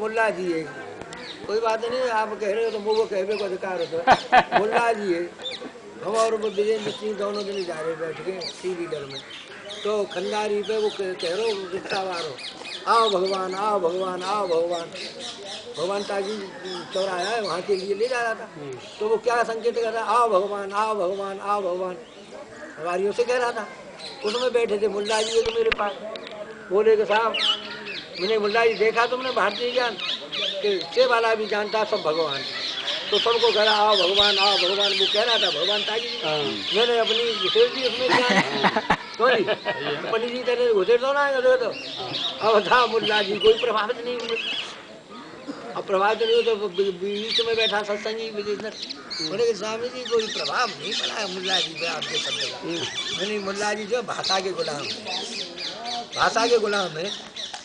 मुल्ला जी है, कोई बात नहीं, आप कह रहे हो तो मुझे कहने को अधिकार होता है। मुल्ला जी है, हम और वो विजेंद्र सिंह दोनों जने जा रहे बैठ के थ्री व्हीलर में, तो खंडारी पे वो कह रहे हो रिक्शा वालो, आओ भगवान आओ भगवान आओ भगवान। भगवान ताजी चौराहा है वहाँ के लिए ले जा रहा था, तो वो क्या संकेत कर रहा है, आओ भगवान आओ भगवान आओ भगवान, सवारियों से कह रहा था। उसमें बैठे थे मुल्ला जी तो मेरे पास, बोले कि साहब मैंने मुल्ला जी देखा तुमने भारतीय ज्ञान कि से वाला भी जानता सब भगवान, तो सबको कह रहा आओ भगवान वो कह रहा था भगवान ताजी जी। मैंने अपनी घुसेड़ दी उसमें ज्ञान, पंडित जी तेरे घुसेड़ दो ना तो अब था मुल्ला जी कोई प्रभावित नहीं हुए। अब प्रभावित नहीं हो तो बीच में बैठा सत्संगी विजेंद्र, बोले कि स्वामी जी कोई प्रभाव नहीं पड़ा है मुल्ला जी पे आपके शब्द का। मैंने मुल्ला जी जो भाषा के गुलाम, भाषा के गुलाम है,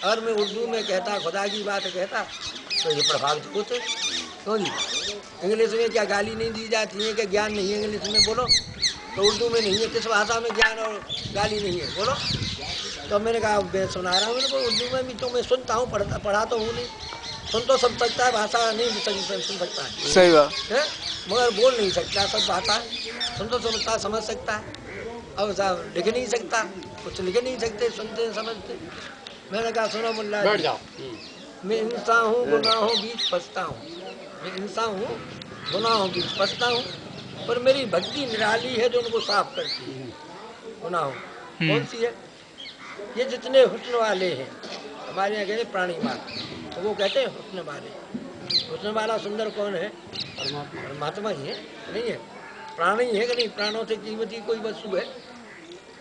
और मैं उर्दू में कहता खुदा की बात कहता तो ये प्रभावित होते। क्यों जी, इंग्लिश में क्या गाली नहीं दी जाती है कि ज्ञान नहीं है इंग्लिश में, बोलो तो उर्दू में नहीं है, किस भाषा में ज्ञान और गाली नहीं है, बोलो। तो मैंने कहा मैं सुना रहा हूँ, मैंने कहा उर्दू में भी तो मैं सुनता हूँ, पढ़ा तो हूँ नहीं, सुन तो सब सकता है, भाषा नहीं सुन सकता है, सही बात है, मगर बोल नहीं सकता सब भाषा, सुन तो सुनता समझ सकता है, अब साहब लिख नहीं सकता, कुछ लिख नहीं सकते, सुनते समझते। मैंने कहा सुनो मुल्ला जी, मैं इंसान हूँ गुनाहों बीच फंसता हूँ, मैं इंसान हूँ गुनाहों बीच फंसता हूँ, पर मेरी भक्ति निराली है जो उनको साफ करती है। गुनाहों कौन सी है, ये जितने हुस्न वाले हैं, हमारे यहाँ कहते प्राणी मात, तो वो कहते हैं हुस्न वाले, हुस्न वाला सुंदर कौन है, परमात्मा ही है, नहीं है प्राणी है कि नहीं, प्राणों से कीमती कोई वस्तु है,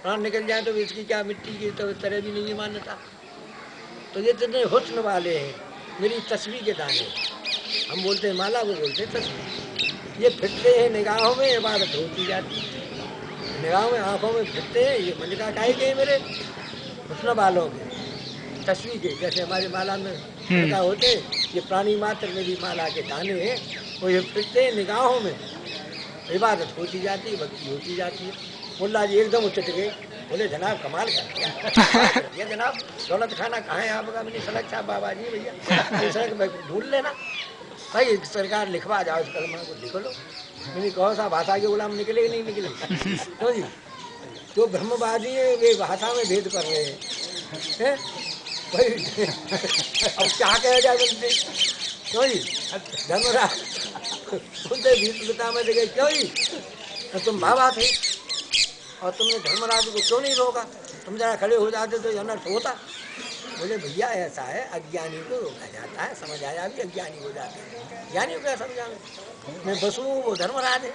प्राण निकल जाए तो इसकी क्या मिट्टी की तो तरह भी नहीं है मान्यता। तो ये जितने हुस्न वाले हैं, मेरी तस्वीर के दाने, हम बोलते हैं माला, वो बोलते हैं तस्वीर, ये फिरते हैं निगाहों में, इबादत होती जाती है, निगाहों में आंखों में फिरते हैं, ये मन का काहे के मेरे हुस्न वालों के तस्वीर के, जैसे हमारी माला में लगा होते, ये प्राणी मात्र में भी माला के दाने हैं, वो ये फिरते हैं निगाहों में, इबादत होती जाती है, भक्ति होती जाती है। मुल्ला जी एकदम उचट गए, बोले जनाब कमाल कर दिया जनाब, दौलत खाना कहाँ है आपका, मैंने सड़क साहब बाबा जी भैया सड़क में ढूंढ लेना भाई, सरकार लिखवा जाओ इस कलमा को, लिख लो। मैंने कहो साहब भाषा के गुलाम निकले कि नहीं निकले, क्यों जी, जो ब्रह्मवादी है वे भाषा में भेद कर रहे हैं भाई, अब क्या कहा जाए बनते, क्यों जी धर्मराज उनसे भीषणता में देखे, क्यों जी तो तुम बाबा थे और तुमने धर्मराज को क्यों नहीं रोका, तुम जरा खड़े हो जाते तो अनर्थ होता। बोले भैया ऐसा है, अज्ञानी को रोका जाता है, समझ आया भी अज्ञानी हो जाते हैं, ज्ञानी को क्या समझाना, मैं बसू वो धर्मराज है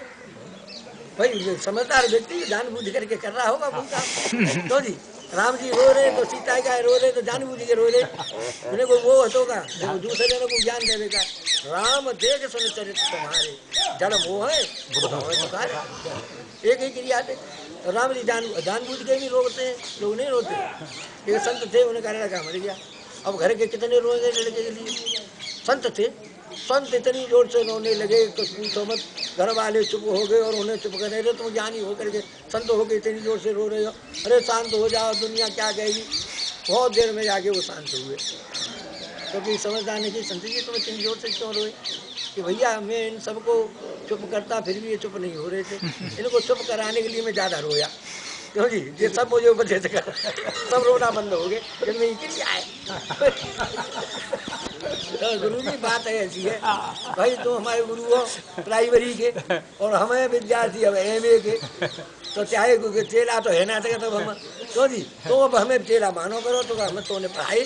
भाई, समझदार व्यक्ति जानबूझ करके कर रहा होगा भूल काम। तो जी राम जी रो रहे तो सीता क्या रो रहे तो जानबूझ के रो रहे, मैंने को वो होगा दूसरे जन को ज्ञान दे देगा, राम देख सुन चरित्र तुम्हारे जड़ मोह है एक ही क्रिया थे। राम जी जानबूझ के भी रोते हैं, लोग नहीं रोते, एक संत थे उन्हें कहने लगा मर गया, अब घर के कितने रोएंगे लड़के के लिए, संत थे, संत इतनी जोर से रोने लगे तो पूछो मत, घर वाले चुप हो गए और उन्हें चुप कर रहे, तुम ज्ञानी होकर के संत हो गए इतनी जोर से रो रहे हो, अरे शांत हो जाओ दुनिया क्या कहेगी। बहुत देर में जाके वो शांत हुए, क्योंकि समझदार नहीं कि संत जी तुम इतनी जोर से क्यों रोए, कि भैया मैं इन सबको चुप करता फिर भी ये चुप नहीं हो रहे थे, इनको चुप कराने के लिए मैं ज़्यादा रोया, क्यों जी ये सब मुझे उपदेश कर सब रोना बंद हो गए, जब मैं क्या है तो गुरु जी बात है ऐसी है भाई, तुम हमारे गुरु हो प्राइमरी के और हमें विद्यार्थी अब MA के, तो चाहे चेला तो है ना, तब हम तो जी तो अब हमें चेला मानो करो तो हमें तो पढ़ाई